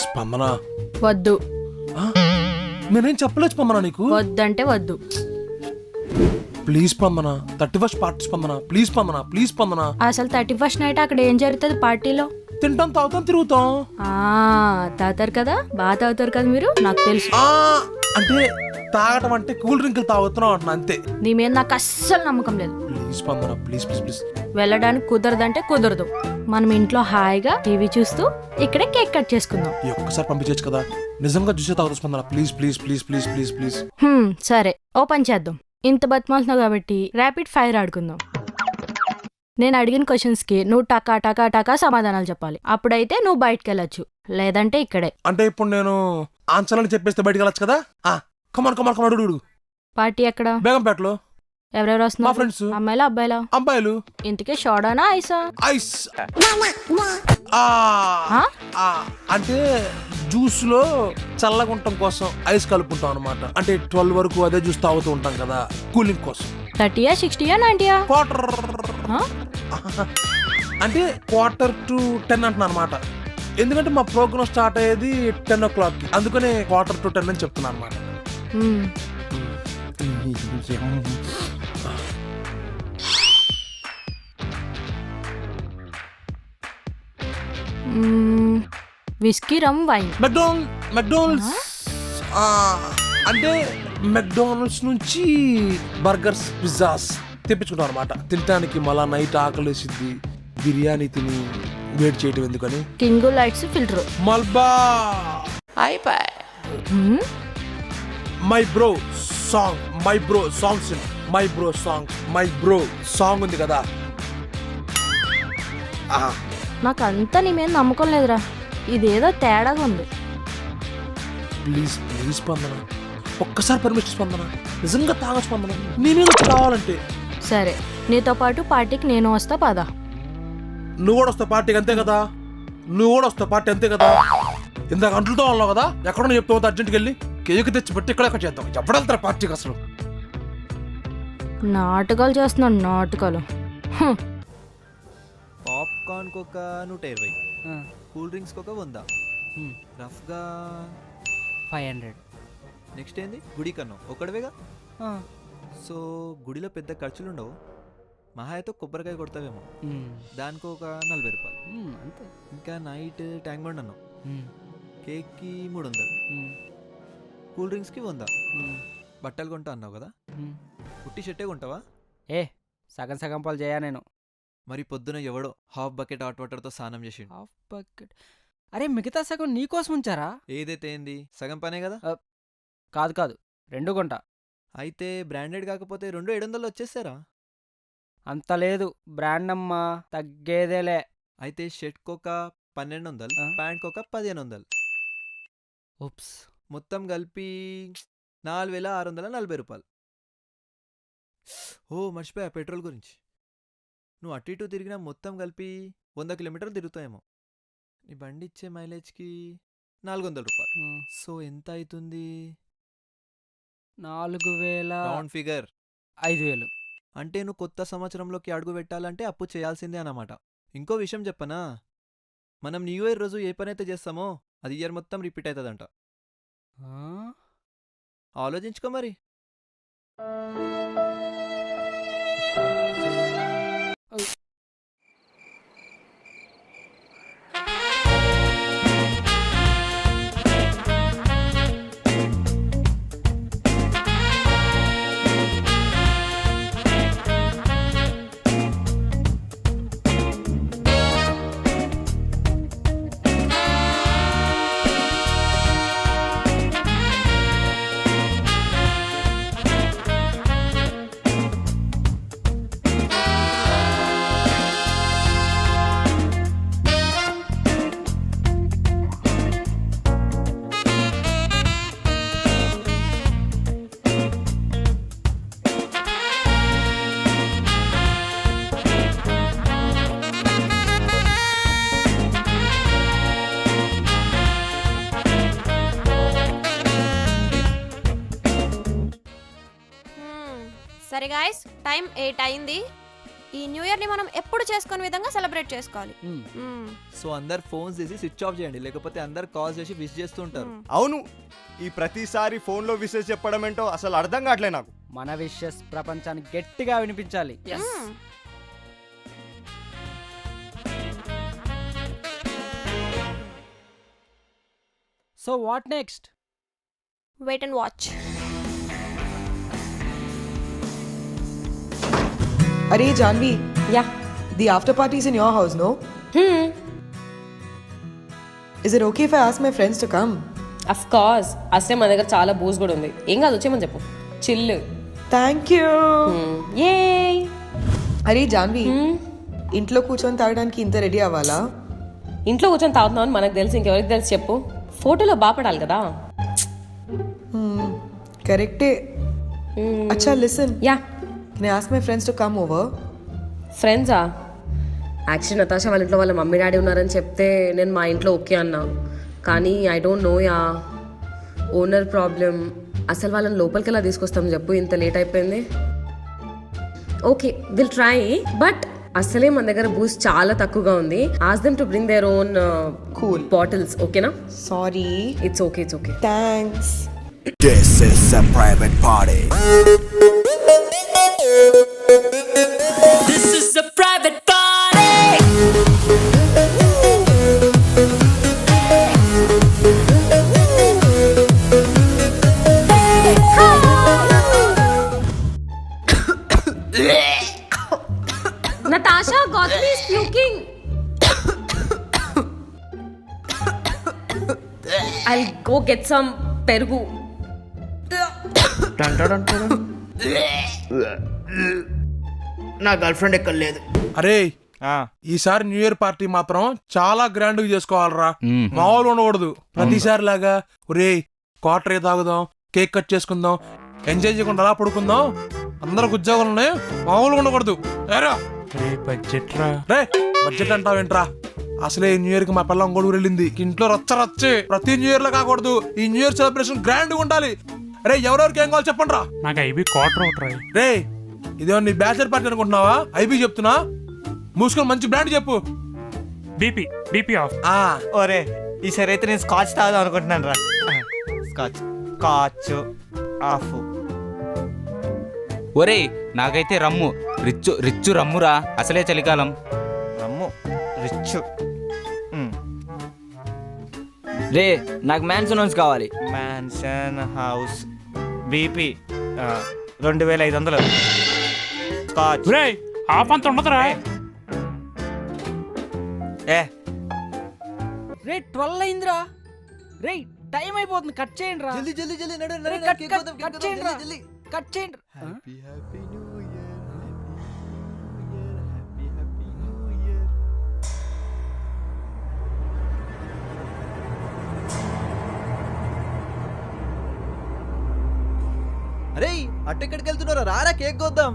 స్పందన వద్దు. నేనేం చెప్పలేదు స్పందన నీకు. వద్దంటే వద్దు. ప్లీజ్ స్పందన, 31st పార్టీ స్పందన, ప్లీజ్ స్పందన, ప్లీజ్ స్పందన. అసలు 31st నైట్ అక్కడ ఏం జరుగుతుంది పార్టీలో? తింటాం, తాగుతాం, తిరుగుతాం. తాగుతారు కదా, బాగా తాగుతారు కదా మీరు, నాకు తెలుసు. అంటే తాగటం అంటే కూల్ డ్రింకులు తాగుతున్నాం అంటున్నా, అంతే. నీ మీద నాకు అస్సలు నమ్మకం లేదు. ప్లీజ్ స్పందన, ప్లీజ్ ప్లీజ్ ప్లీజ్. వెళ్ళడానికి కుదరదంటే కుదరదు. మనం ఇంట్లో హాయిగా టీవీ చూస్తూ ఇక్కడే కేక్ కట్ చేసుకుందాం. ఒక్కసారి పంపించచ్చు కదా, నిజంగా చూసే తాగుతా స్పందన, please please please please please please. సరే, ఓ పని చేద్దాం. ఇంత బతిమాలుతున్నావు కాబట్టి ర్యాపిడ్ ఫైర్ ఆడుకుందాం. నేను అడిగిన క్వశ్చన్స్ కి నువ్వు టకా టకా టకా సమాధానాలు చెప్పాలి. అప్పుడైతే నువ్వు బయటకు వెళ్ళొచ్చు, లేదంటే ఇక్కడే. అంటే ఇప్పుడు నేను ఆన్సర్లని చెప్పేస్తే బయటకు వెళ్ళొచ్చు కదా. కమాన్ కమాన్ కమాన్, అడుగు. పార్టీ ఎక్కడ? బేగంపేటలో. ఎవరెవరు వస్తున్నారు? మా ఫ్రెండ్స్. అమ్మాయిలా అబ్బాయిలా? అబ్బాయిలు. ఇంటికే షోడానా ఐసా? ఐస్. అంటే జ్యూస్ లో చల్లగా ఉండటం కోసం ఐస్ కలుపుకుంటాం అనమాట. అంటే 12 వరకు అదే జ్యూస్ తాగుతూ ఉంటాం కదా, కూలింగ్ కోసం. 30యా 60యా 90యా? క్వార్టర్ అంటే 1:45 అంటున్నా అనమాట. ఎందుకంటే మా ప్రోగ్రామ్ స్టార్ట్ అయ్యేది 10 o'clock, అందుకనే 1:45 అని చెప్తున్నా అనమాట. విస్కీ, రమ్, వైన్. మెక్డోనల్డ్స్ అంటే మెక్డోనల్డ్స్ నుంచి బర్గర్స్, పిజ్జాస్ తెప్పించుకుంటాం అనమాట. తినడానికి మళ్ళా నైట్ ఆకలేసిద్ది, బిర్యానీ తిని వేడి చేయటం ఎందుకని. కింగ్ లైట్స్, ఫిల్టర్, మల్బా. My bro song, my bro songs, my bro song, my bro song ఉంది కదా. నాకు అంతా నీ మీద నమ్మకం లేదురా, ఇదేదో తేడాగా ఉంది. ప్లీజ్ ప్లీజ్ స్పందన, ఒక్కసారి పర్మిషన్ స్పందన, నిజంగా తాగ స్పందన, నేనే కావాలంటే. సరే, నీతో పాటు పార్టీకి నేను వస్తా, పదా. నువ్వు కూడా వస్తావు పార్టీకి, అంతే కదా. నువ్వు కూడా వస్తావు పార్టీ, అంతే కదా. ఇందాక అంట్లతో ఉన్నావు కదా, ఎక్కడో చెప్తావు అర్జెంట్కి వెళ్ళి కేక్ తెచ్చి పెట్టి ఇక్కడ ఎక్కడ చేద్దాం. ఎప్పుడు వెళ్తారు పార్టీకి అసలు? నాటకాలు చేస్తున్నాడు, నాటకాలు. పాప్కార్న్ ఒక 120, కూల్ డ్రింక్స్ ఒక 100, రఫ్గా 500. నెక్స్ట్ ఏంది? గుడి కన్నా ఒకటివేగా. సో గుడిలో పెద్ద ఖర్చులు ఉండవు, మహా అయితే కొబ్బరికాయ కొడతావేమో, దానికి ఒక 40 రూపాయలు అంతే. ఇంకా నైట్ ట్యాంక్ బండ్ అన్నావు, కేక్కి 300, కూల్ డ్రింక్స్కి 100, బట్టలు కొంటా అన్నావు కదా, పుట్టి షర్టే కొంటావా? సగం సగం పాలు చేయా నేను. మరి పొద్దున ఎవడో హాఫ్ బకెట్ హాట్ వాటర్తో స్నానం చేసి. Half bucket? అరే మిగతా సగం నీకోసం ఉంచారా? ఏదైతే ఏంది, సగం పనే కదా. కాదు కాదు, 2 కొంటా. అయితే బ్రాండెడ్ కాకపోతే 2 700 వచ్చేస్తారా? అంత లేదు, బ్రాండ్ అమ్మా, తగ్గేదేలే. అయితే షర్ట్కొక 1200, ప్యాంట్కొక 1500, ఉప్స్, మొత్తం కలిపి 4640 రూపాయలు. ఓ మర్చిపోయా పెట్రోల్ గురించి. నువ్వు అటు ఇటు తిరిగినా మొత్తం కలిపి 100 కిలోమీటర్లు తిరుగుతాయేమో. నీ బండి ఇచ్చే మైలేజ్కి 400 రూపాయలు. సో ఎంత అవుతుంది? 4000. Round figure 5000. అంటే నువ్వు కొత్త సంవత్సరంలోకి అడుగు పెట్టాలంటే అప్పు చేయాల్సిందే అన్నమాట. ఇంకో విషయం చెప్పనా, మనం న్యూ ఇయర్ రోజు ఏ పనైతే చేస్తామో అది ఇయర్ మొత్తం రిపీట్ అవుతుందంట. ఆలోచించుకో మరి. సరే గాయస్, టైం 8 అయింది. ఈ న్యూ ఇయర్ ని మనం ఎప్పుడు చేసుకునే విధంగా సెలబ్రేట్ చేసుకోవాలి. సో అందరు ఫోన్స్ చేసి స్విచ్ ఆఫ్ చేయండి, లేకపోతే అందరు కాల్ చేసి విష్ చేస్తూ ఉంటారు. అవును, ఈ ప్రతిసారి ఫోన్లో విషెస్ చెప్పడం ఏంటో అసలు అర్థం కావట్లే నాకు. మన విషెస్ ప్రపంచానికి గట్టిగా వినిపించాలి. So what next? Wait and watch. Arey Janvi, Yeah. the after party is in your house, no? Is it okay if I ask my friends to come? Of course. అసలే మన దగ్గర చాలా బూస్ కూడా ఉంది. ఏం కాదు, వచ్చేమని చెప్పు. చిల్లు. Thank you. ఏ అరే జాన్వి, ఇంట్లో కూర్చొని తాగడానికి ఇంత రెడీ అవ్వాలా? ఇంట్లో కూర్చొని తాగుతున్నావు మనకు తెలుసు, ఇంకెవరికి తెలుసు చెప్పు. ఫోటోలో బాపడాలి కదా. కరెక్టే. అచ్చా listen, yeah. can I ask my friends to come over? ఫ్రెండ్సా? యాక్చువల్లీ నతాషా వాళ్ళ ఇంట్లో వాళ్ళ మమ్మీ డాడీ ఉన్నారని చెప్తే నేను మా ఇంట్లో ఓకే అన్నా. కానీ I don't know yeah, owner problem. అసలు వాళ్ళని లోపలికి ఎలా తీసుకొస్తాం చెప్పు, ఇంత లేట్ అయిపోయింది. ఓకే, విల్ ట్రై, బట్ అసలే మన దగ్గర బూస్ చాలా తక్కువగా ఉంది. Ask them to bring their own Cool. Bottles. ఓకేనా? Sorry. It's okay, it's okay. Thanks. This is a private party. This is a private party. Natasha, Gautami is puking. I'll go get some perugu. నా girl friend ఎక్కడ లేదు. అరే ఈసారి new year party మాత్రం చాలా grand గా చేసుకోవాలరా, మామూలు ఉండకూడదు. ప్రతిసారి లాగా ఒరే క్వార్టర్ తాగుదాం, కేక్ కట్ చేసుకుందాం, ఎంజాయ్ చేయకుండా అలా పడుకుందాం, అందరికి ఉద్యోగాలు ఉన్నాయి, మామూలుగా ఉండకూడదు. బడ్జెట్ రా. రే బడ్జెట్ అంటావేంట్రా? అసలే ఈ న్యూ ఇయర్ కి మా పిల్లం గొడుగు వెళ్ళింది. ఇంట్లో రచ్చే ప్రతి న్యూ ఇయర్ లో కాకూడదు. ఈ న్యూ ఇయర్ సెలబ్రేషన్ గ్రాండ్ గా ఉండాలి. రే ఎవరెవరికి ఏం కావాలి చెప్పండి రా. నాకు ఐబీ క్వార్టర్ అవుట్ రా. రే ఇదేమో నీ బ్యాచలర్ పార్టీ అనుకుంటున్నావా? ఐబీ చెప్తున్నా, మూసుకొని మంచి బ్రాండ్ చెప్పు. BP of. ఒరే ఈసారి అయితే నేను స్కాచ్ తాగుదాం అనుకుంటున్నాను రా. Scotch of. ఒరేయ్ నాకైతే రమ్ము, రిచ్చు రమ్మురా, అసలే చలికాలం. రమ్ము రిచ్. రే నాకు మ్యాన్షన్ కావాలి. Mansion house BP 2500. Scotch. Ray of అంత ఉండదురా. ఏ రే 12 అయిందిరా. రే టైం అయిపోతుంది, కట్ చేయండి రా. జల్దీ జల్దీ జల్దీ నడు రే, నడు, కట్ కేక్ కట్ కోద్దాం, కట్ కేక్ చేయండి కోద్దాం, రా. జల్దీ. కట్ చేయండి. Happy happy new year, happy happy new year. అరే అటు ఎక్కడికి వెళ్తున్నారా? రారా కేక్ కోద్దాం.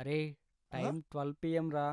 అరే టైం 12 PM రా.